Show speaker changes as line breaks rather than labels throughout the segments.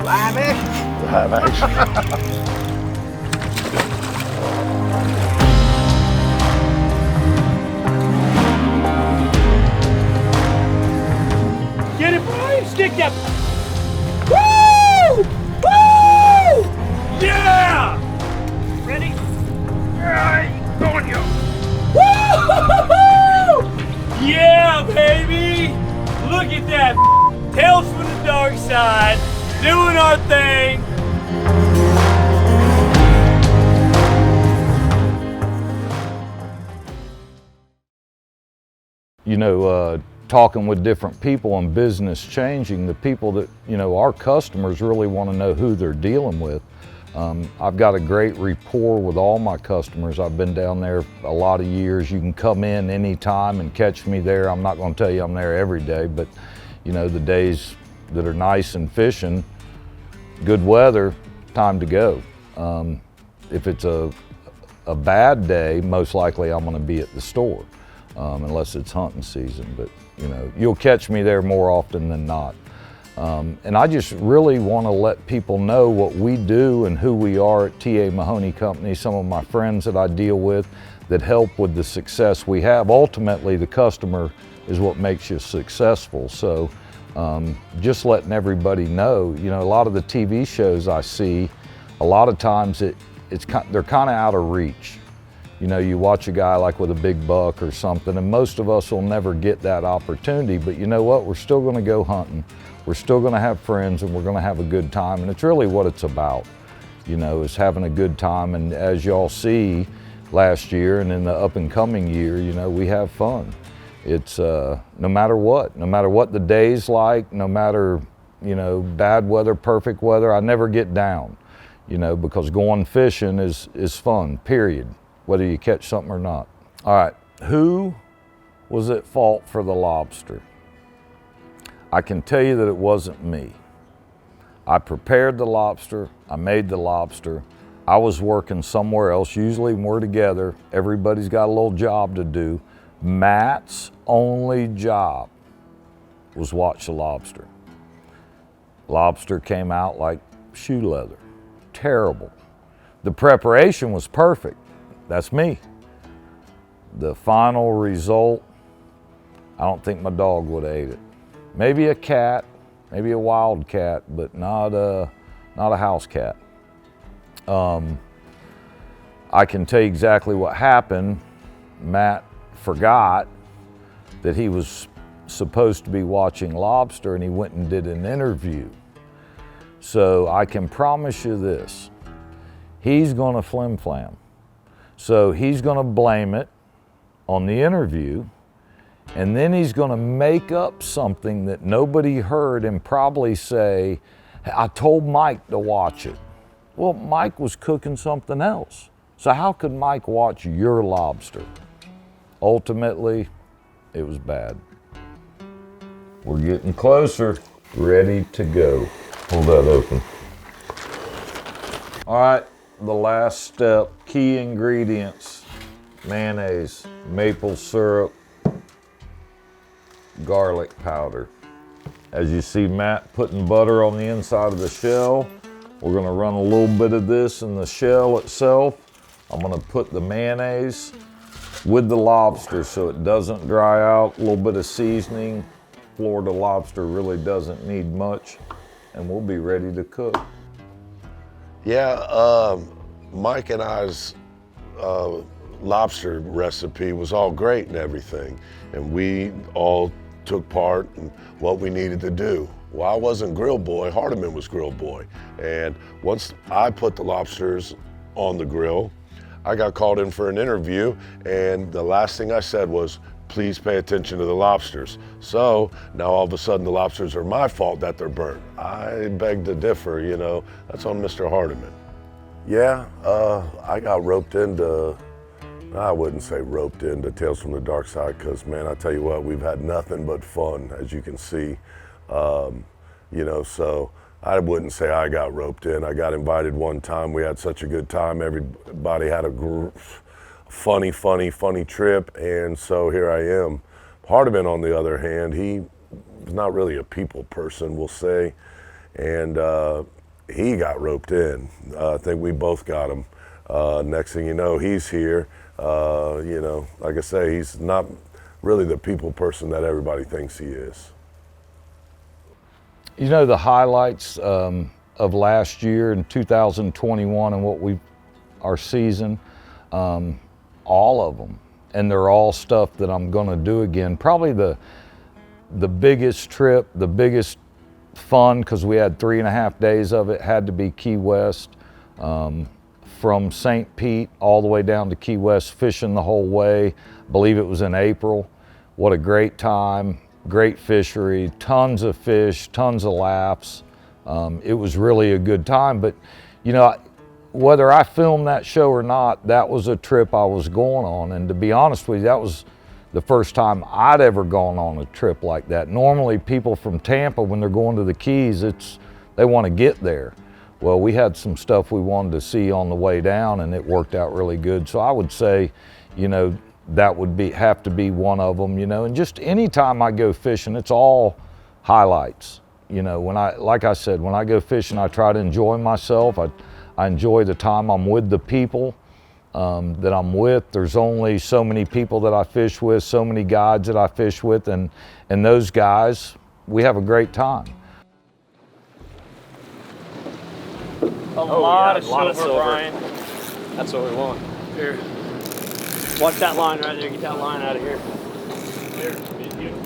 Live action.
Live action.
Get it, Brian! Stick that! Woo! Woo! Yeah! Ready? Alright, going you! Woo! Yeah, baby! Look at that! Tails from the Darkside, doing our thing!
You know, talking with different people and business changing, the people that, you know, our customers really want to know who they're dealing with. I've got a great rapport with all my customers. I've been down there a lot of years. You can come in anytime and catch me there. I'm not going to tell you I'm there every day, but you know, the days that are nice and fishing, good weather, time to go. If it's a bad day, most likely I'm going to be at the store, unless it's hunting season. But you know, you'll catch me there more often than not. And I just really want to let people know what we do and who we are at TA Mahoney Company, some of my friends that I deal with that help with the success we have. Ultimately, the customer is what makes you successful. So just letting everybody know, you know, a lot of the TV shows I see, a lot of times they're kind of out of reach. You know, you watch a guy like with a big buck or something, and most of us will never get that opportunity, but you know what? We're still gonna go hunting. We're still gonna have friends and we're gonna have a good time, and it's really what it's about, you know, is having a good time. And as y'all see last year and in the up and coming year, you know, we have fun. It's no matter what the day's like, no matter, you know, bad weather, perfect weather, I never get down, you know, because going fishing is fun, period, whether you catch something or not. All right, who was at fault for the lobster? I can tell you that it wasn't me. I prepared the lobster, I made the lobster. I was working somewhere else. Usually when we're together, everybody's got a little job to do. Matt's only job was watch the lobster. Lobster came out like shoe leather, terrible. The preparation was perfect, that's me. The final result, I don't think my dog would have ate it. Maybe a cat, maybe a wild cat, but not a house cat. I can tell you exactly what happened. Matt forgot that he was supposed to be watching lobster and he went and did an interview. So I can promise you this, he's gonna flim-flam. So he's gonna blame it on the interview, and then he's gonna make up something that nobody heard and probably say, I told Mike to watch it. Well, Mike was cooking something else. So how could Mike watch your lobster? Ultimately, it was bad. We're getting closer, ready to go. Hold that open. All right, the last step, key ingredients: mayonnaise, maple syrup, garlic powder. As you see Matt putting butter on the inside of the shell, we're gonna run a little bit of this in the shell itself. I'm gonna put the mayonnaise with the lobster so it doesn't dry out. A little bit of seasoning. Florida lobster really doesn't need much, and we'll be ready to cook.
Yeah, Mike and I's lobster recipe was all great and everything, and we all took part in what we needed to do. Well, I wasn't grill boy, Hardiman was grill boy, and once I put the lobsters on the grill, I got called in for an interview, and the last thing I said was, please pay attention to the lobsters. So now all of a sudden the lobsters are my fault that they're burnt. I beg to differ, you know, that's on Mr. Hardiman. Yeah, I got roped into, I wouldn't say roped into Tails from the Darkside, because man, I tell you what, we've had nothing but fun, as you can see. You know, so I wouldn't say I got roped in. I got invited one time. We had such a good time. Everybody had a funny trip, and so here I am. Hardiman, on the other hand, he was not really a people person, we'll say, and he got roped in. I think we both got him. Next thing you know, he's here. You know, like I say, he's not really the people person that everybody thinks he is.
You know, the highlights of last year in 2021 and our season, all of them, and they're all stuff that I'm going to do again. Probably the biggest trip, the biggest fun, because we had 3.5 days of it, had to be Key West. From St. Pete all the way down to Key West, fishing the whole way. I believe it was in April. What a great time, great fishery, tons of fish, tons of laughs. It was really a good time, but you know, whether I filmed that show or not, that was a trip I was going on. And to be honest with you, that was the first time I'd ever gone on a trip like that. Normally people from Tampa, when they're going to the Keys, they want to get there. Well, we had some stuff we wanted to see on the way down, and it worked out really good. So I would say, you know, that would have to be one of them, you know. And just anytime I go fishing, it's all highlights. You know, like I said, when I go fishing, I try to enjoy myself. I enjoy the time I'm with the people that I'm with. There's only so many people that I fish with, so many guides that I fish with, and those guys, we have a great time.
A lot of silver, Brian.
That's what we want.
Here. Watch that line right there. Get that line out of here.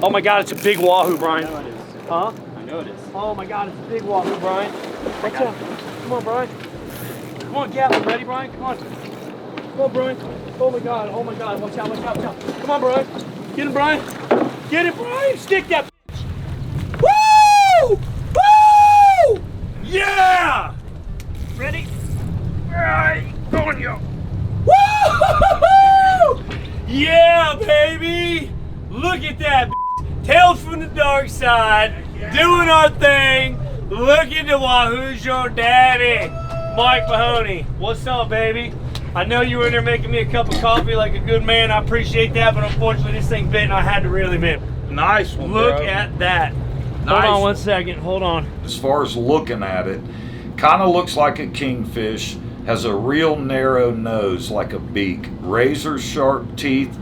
Oh my God, it's a big wahoo, Brian.
I know it is.
Huh?
I know it is.
Oh my God, it's a big wahoo, Brian. Watch out. Come on, Brian. Come on, Gatlin. Ready, Brian? Come on. Come on, Brian. Oh my God. Oh my God. Watch out, watch out, watch out. Come on, Brian. Get him, Brian. Get him, Brian. Stick that bitch. Woo! Woo! Yeah! Ready? Right. Going, yo. Woo! Yeah, baby! Look at that, Tails from the Darkside, doing our thing. Look at the Wahoo's your daddy, Mike Mahoney. What's up, baby? I know you were in there making me a cup of coffee like a good man. I appreciate that, but unfortunately this thing bit and I had to reel him in.
Nice one,
Look
bro.
at that.
Nice.
Hold on 1 second, hold on.
As far as looking at it, kind of looks like a kingfish, has a real narrow nose like a beak, razor sharp teeth,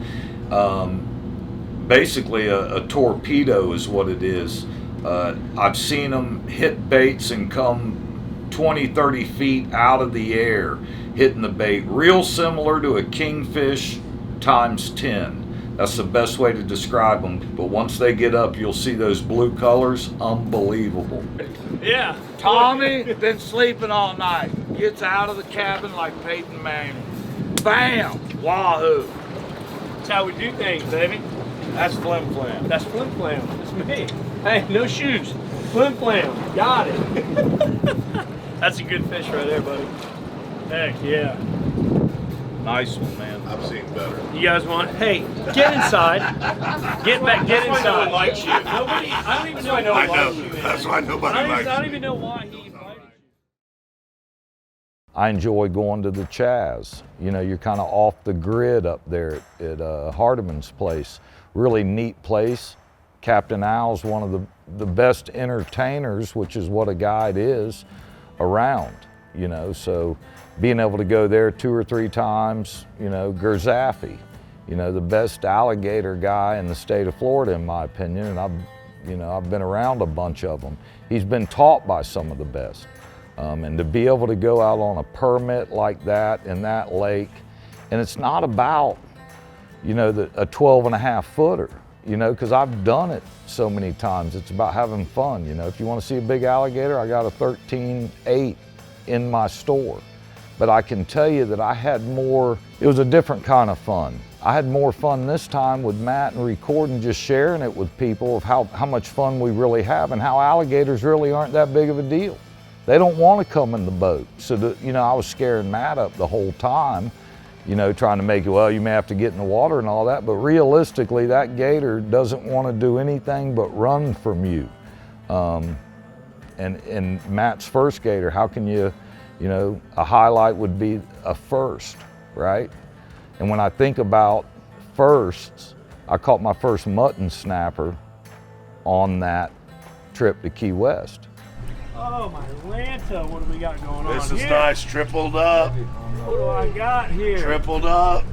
basically a torpedo is what it is. I've seen them hit baits and come 20, 30 feet out of the air, hitting the bait, real similar to a kingfish times 10. That's the best way to describe them. But once they get up, you'll see those blue colors, unbelievable.
Yeah.
Tommy been sleeping all night. Gets out of the cabin like Peyton Manning. Bam! Wahoo!
That's how we do things, baby.
That's flim flam.
That's flim flam. That's me. Hey, no shoes. Flim flam. Got it. That's a good fish right there, buddy. Heck yeah.
Nice one, man.
I've seen better.
You guys want? Hey, get inside. Get back. Get inside.
No one likes you.
Nobody. I don't even know.
I know.
I
why
know.
you, man.
That's why nobody
I
likes
don't
you.
even know why he invited you.
I enjoy going to the Chaz. You know, you're kind of off the grid up there at Hardiman's place. Really neat place. Captain Al's one of the best entertainers, which is what a guide is, around, you know. So being able to go there 2 or 3 times, you know, Gerzafi, you know, the best alligator guy in the state of Florida, in my opinion, and I've been around a bunch of them. He's been taught by some of the best. And to be able to go out on a permit like that in that lake, and it's not about, you know, a 12.5 footer, you know, because I've done it so many times. It's about having fun, you know. If you want to see a big alligator, I got a 13.8 in my store. But I can tell you that I had more, it was a different kind of fun. I had more fun this time with Matt and recording, just sharing it with people of how much fun we really have and how alligators really aren't that big of a deal. They don't want to come in the boat. So, you know, I was scaring Matt up the whole time, you know, trying to make it, well, you may have to get in the water and all that, but realistically, that gator doesn't want to do anything but run from you. And Matt's first gator, how can you know, a highlight would be a first, right? And when I think about firsts, I caught my first mutton snapper on that trip to Key West.
Oh my Lanta, what do we got going on
This is
here?
nice, tripled up.
What do I got here?
Tripled up.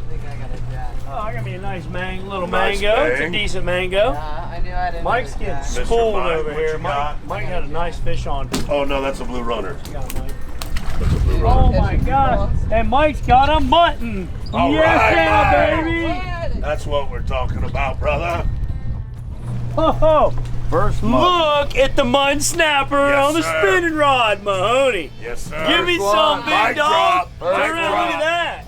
Oh, I got me a nice little
Nice
mango. It's a
bang.
decent mango.
I knew I didn't.
Mike's getting
Mr.
spooled
Mike,
over
what
here.
you got?
Mike had a nice fish on.
Oh no, that's a blue runner.
You got it, Mike.
That's a blue
Oh
runner.
my gosh. And Mike's got a mutton.
All
yes,
right,
yeah,
Mike.
baby.
That's what we're talking about, brother.
Oh,
First
look at the mutton snapper
Yes,
on the
sir.
spinning rod, Mahoney.
Yes, sir.
Give me some, big
Mic
dog.
drop.
Turn
Mic
around,
drop.
look at that.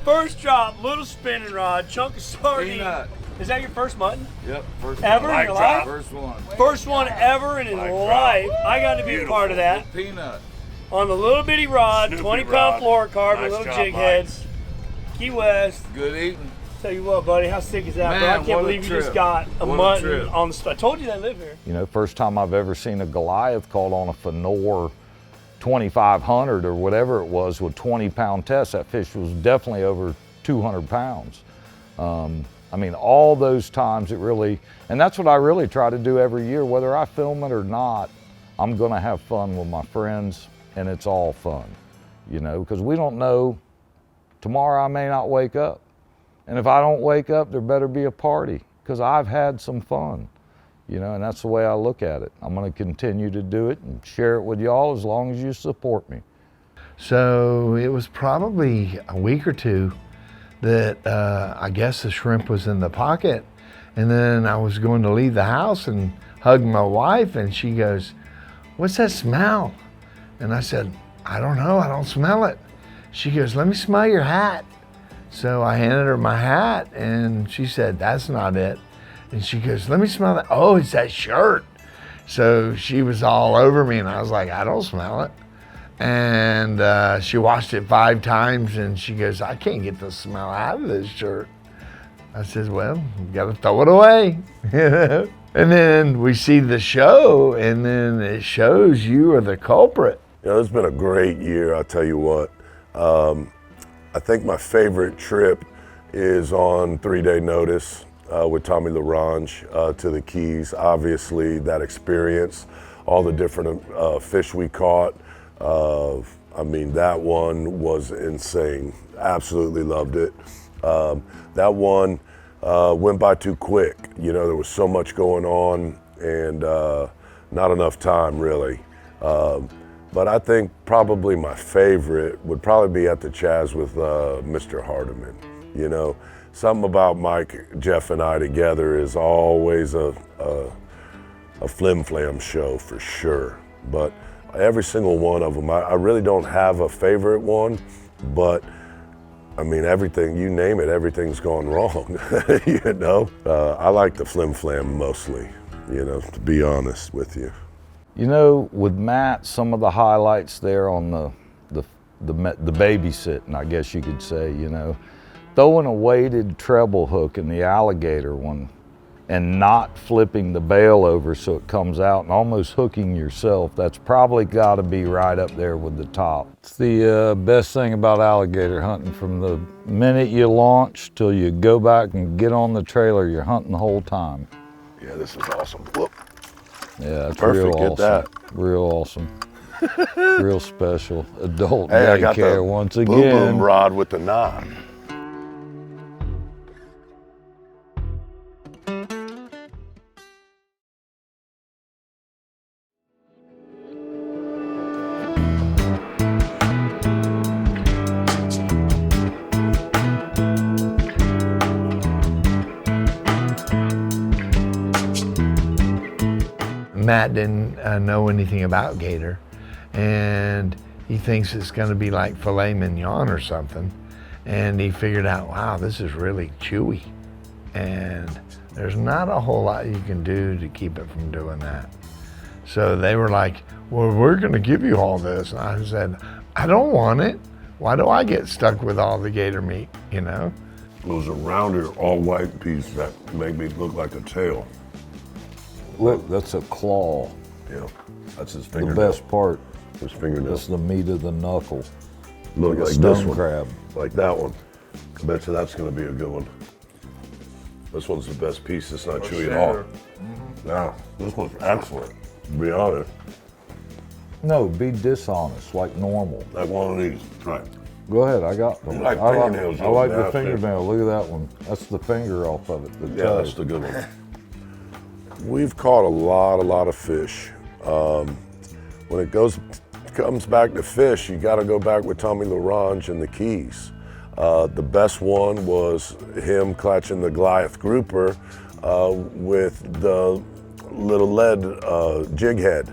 First drop, little spinning rod, chunk of sardine.
Peanut.
Is that your first mutton?
Yep, first
Ever in
Mic
your
drop.
life?
First one.
First one ever in his
Mic
life.
drop.
I got to be a part of that.
Peanut.
On the little bitty rod,
Snoopy
20-pound
rod.
fluorocarbon,
Nice
little
job,
jig
Mike.
heads. Key West.
Good eating.
Tell you what, buddy, how sick is that, bro?
Man,
I
what
can't
a
believe you just
trip.
got a
What a
mutton
trip.
on the spot. I told you they live here.
You know, first time I've ever seen a Goliath caught on a Fenor 2500 or whatever it was with 20-pound test. That fish was definitely over 200 pounds. I mean, all those times it really, and that's what I really try to do every year, whether I film it or not, I'm gonna have fun with my friends, and it's all fun, you know, because we don't know, tomorrow I may not wake up. And if I don't wake up, there better be a party, because I've had some fun, you know, and that's the way I look at it. I'm gonna continue to do it and share it with y'all as long as you support me.
So it was probably a week or two that I guess the shrimp was in the pocket. And then I was going to leave the house and hug my wife, and she goes, "What's that smell?" And I said, "I don't know, I don't smell it." She goes, "Let me smell your hat." So I handed her my hat, and she said, "That's not it." And she goes, "Let me smell that." "Oh, it's that shirt." So she was all over me, and I was like, "I don't smell it." And she washed it 5 times, and she goes, "I can't get the smell out of this shirt." I said, "Well, you gotta throw it away." And then we see the show, and then it shows you are the culprit.
You know, it's been a great year, I'll tell you what. I think my favorite trip is on 3-day notice with Tommy LaRange to the Keys. Obviously, that experience, all the different fish we caught. I mean, that one was insane. Absolutely loved it. That one went by too quick. You know, there was so much going on and not enough time, really. But I think probably my favorite would probably be at the Chaz with Mr. Hardiman. You know, something about Mike, Jeff, and I together is always a flim-flam show for sure. But every single one of them, I really don't have a favorite one, but I mean, everything, you name it, everything's gone wrong, you know? I like the flim-flam mostly, you know, to be honest with you.
You know, with Matt, some of the highlights there on the babysitting, I guess you could say, you know, throwing a weighted treble hook in the alligator one and not flipping the bail over so it comes out and almost hooking yourself, that's probably got to be right up there with the top. It's the best thing about alligator hunting. From the minute you launch till you go back and get on the trailer, you're hunting the whole time.
Yeah, this is awesome. Whoop.
Yeah, it's
Perfect,
real
get
awesome.
that.
Real awesome. Real special. Adult
Hey, I got
daycare
the
once
boom
again.
boom rod with the knot.
Matt didn't know anything about gator, and he thinks it's going to be like filet mignon or something. And he figured out, wow, this is really chewy. And there's not a whole lot you can do to keep it from doing that. So they were like, well, we're going to give you all this. And I said, I don't want it. Why do I get stuck with all the gator meat, you know?
It was a rounder, all white piece that made me look like a tail.
Look, that's a claw.
Yeah, that's his
The
fingernail.
best part.
His fingernail.
That's the meat of the knuckle.
Look
like a
like this
stone
one.
crab.
Like that one. I bet you that's going to be a good one. This one's the best piece. It's not chewy at all. Yeah, this one's excellent, to be honest.
No, be dishonest, like normal.
Like one of these. Right.
Go ahead, I got them.
Like
I
fingernails,
like the
nasty.
fingernail. Look at that one. That's the finger off of it. The
Yeah,
toe.
that's the good one. We've caught a lot of fish. When it comes back to fish, you got to go back with Tommy LaRange and the Keys. The best one was him catching the Goliath grouper with the little lead jig head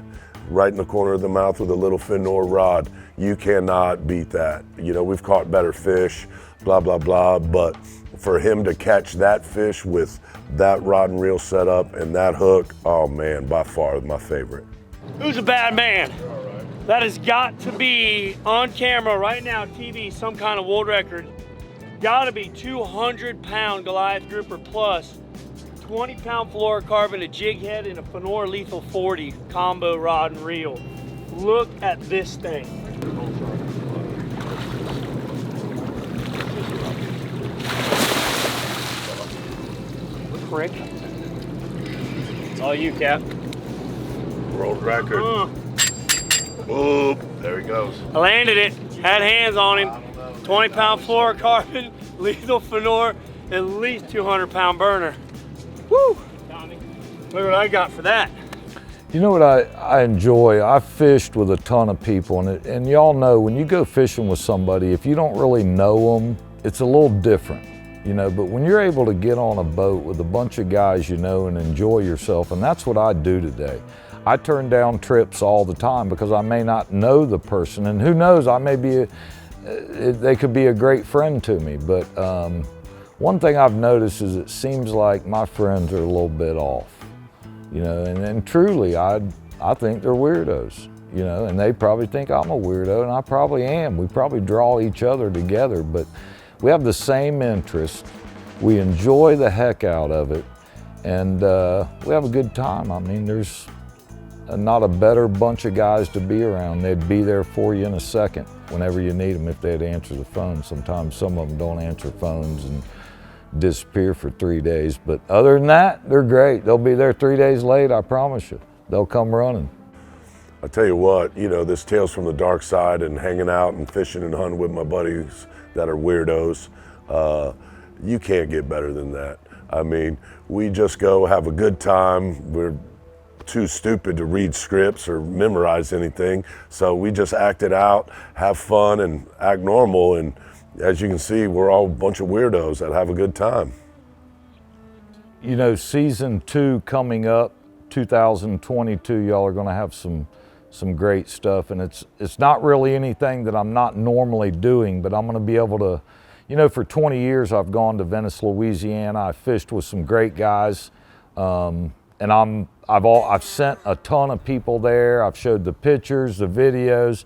right in the corner of the mouth with a little Finor rod. You cannot beat that. You know, we've caught better fish, blah, blah, blah, but for him to catch that fish with that rod and reel setup and that hook, oh man, by far my favorite.
Who's a bad man? That has got to be on camera right now, TV, some kind of world record. Got to be 200-pound Goliath grouper plus 20-pound fluorocarbon, a jig head, and a Finor Lethal 40 combo rod and reel. Look at this thing. Frick.
It's all you, Cap.
World record. Boop, there he goes.
I landed it, had hands on him. 20-pound fluorocarbon, lethal Finor, at least 200-pound burner. Woo! Look what I got for that.
You know what I enjoy? I've fished with a ton of people, and y'all know when you go fishing with somebody, if you don't really know them, it's a little different, you know, but when you're able to get on a boat with a bunch of guys you know and enjoy yourself, and that's what I do today. I turn down trips all the time because I may not know the person, and who knows, I may be, they could be a great friend to me, but one thing I've noticed is it seems like my friends are a little bit off. You know, and truly, I think they're weirdos, you know, and they probably think I'm a weirdo, and I probably am. We probably draw each other together, but we have the same interest. We enjoy the heck out of it, and we have a good time. I mean, there's not a better bunch of guys to be around. They'd be there for you in a second whenever you need them if they'd answer the phone. Sometimes some of them don't answer phones and disappear for 3 days, but other than that, they're great. They'll be there 3 days late, I promise you. They'll come running.
I tell you what, you know, this Tails from the Darkside and hanging out and fishing and hunting with my buddies that are weirdos, you can't get better than that. I mean, we just go have a good time. We're too stupid to read scripts or memorize anything, so we just act it out, have fun, and act normal. And as you can see, we're all a bunch of weirdos that have a good time.
You know, season 2 coming up, 2022, y'all are gonna have some great stuff, and it's not really anything that I'm not normally doing, but I'm gonna be able to, you know, for 20 years I've gone to Venice, Louisiana. I fished with some great guys, and I've sent a ton of people there. I've showed the pictures, the videos.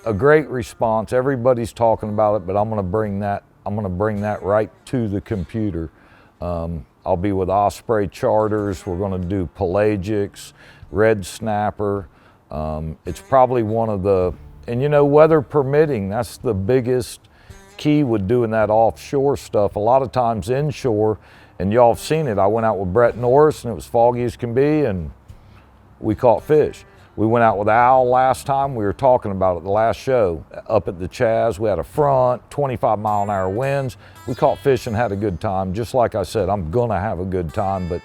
A great response. Everybody's talking about it, but I'm going to bring that right to the computer. I'll be with Osprey Charters. We're going to do pelagics, red snapper. It's probably one of the, and you know, weather permitting, that's the biggest key with doing that offshore stuff. A lot of times inshore, and y'all have seen it. I went out with Brett Norris, and it was foggy as can be, and we caught fish. We went out with Al last time. We were talking about it the last show up at the Chaz. We had a front, 25-mile-an-hour winds. We caught fish and had a good time. Just like I said, I'm gonna have a good time, but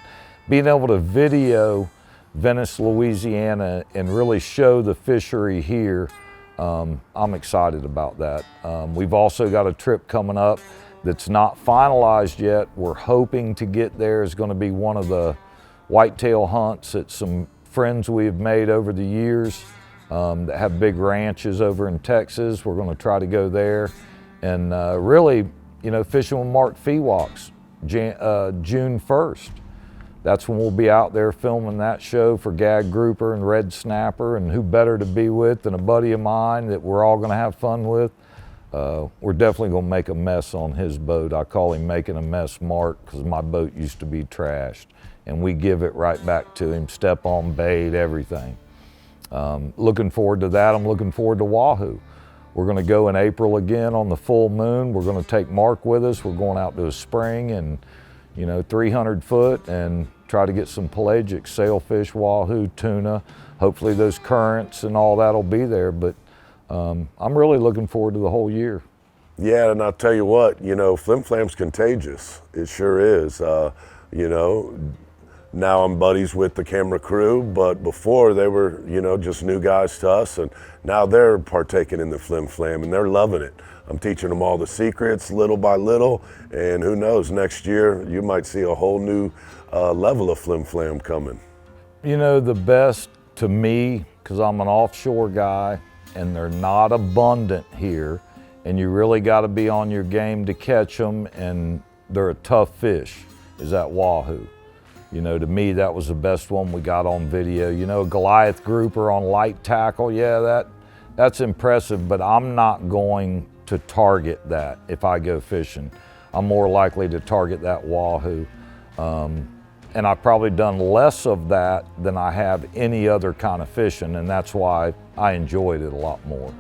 being able to video Venice, Louisiana, and really show the fishery here, I'm excited about that. We've also got a trip coming up that's not finalized yet. We're hoping to get there. Is gonna be one of the whitetail hunts at some friends we've made over the years that have big ranches over in Texas. We're going to try to go there and really, you know, fishing with Mark Feewoks June 1st. That's when we'll be out there filming that show for Gag Grouper and Red Snapper, and who better to be with than a buddy of mine that we're all going to have fun with. We're definitely going to make a mess on his boat. I call him Making a Mess Mark because my boat used to be trashed. And we give it right back to him, step on bait, everything. Looking forward to that. I'm looking forward to Wahoo. We're gonna go in April again on the full moon. We're gonna take Mark with us. We're going out to a spring and, you know, 300 foot, and try to get some pelagic, sailfish, wahoo, tuna. Hopefully those currents and all that'll be there, but I'm really looking forward to the whole year.
Yeah, and I'll tell you what, you know, flim flam's contagious. It sure is. You know, now I'm buddies with the camera crew, but before they were, you know, just new guys to us, and now they're partaking in the flim flam and they're loving it. I'm teaching them all the secrets little by little, and who knows, next year you might see a whole new level of flim flam coming.
You know, the best to me, because I'm an offshore guy and they're not abundant here, and you really got to be on your game to catch them, and they're a tough fish, is that wahoo. You know, to me, that was the best one we got on video. You know, Goliath grouper on light tackle, yeah, that's impressive, but I'm not going to target that if I go fishing. I'm more likely to target that wahoo. And I've probably done less of that than I have any other kind of fishing, and that's why I enjoyed it a lot more.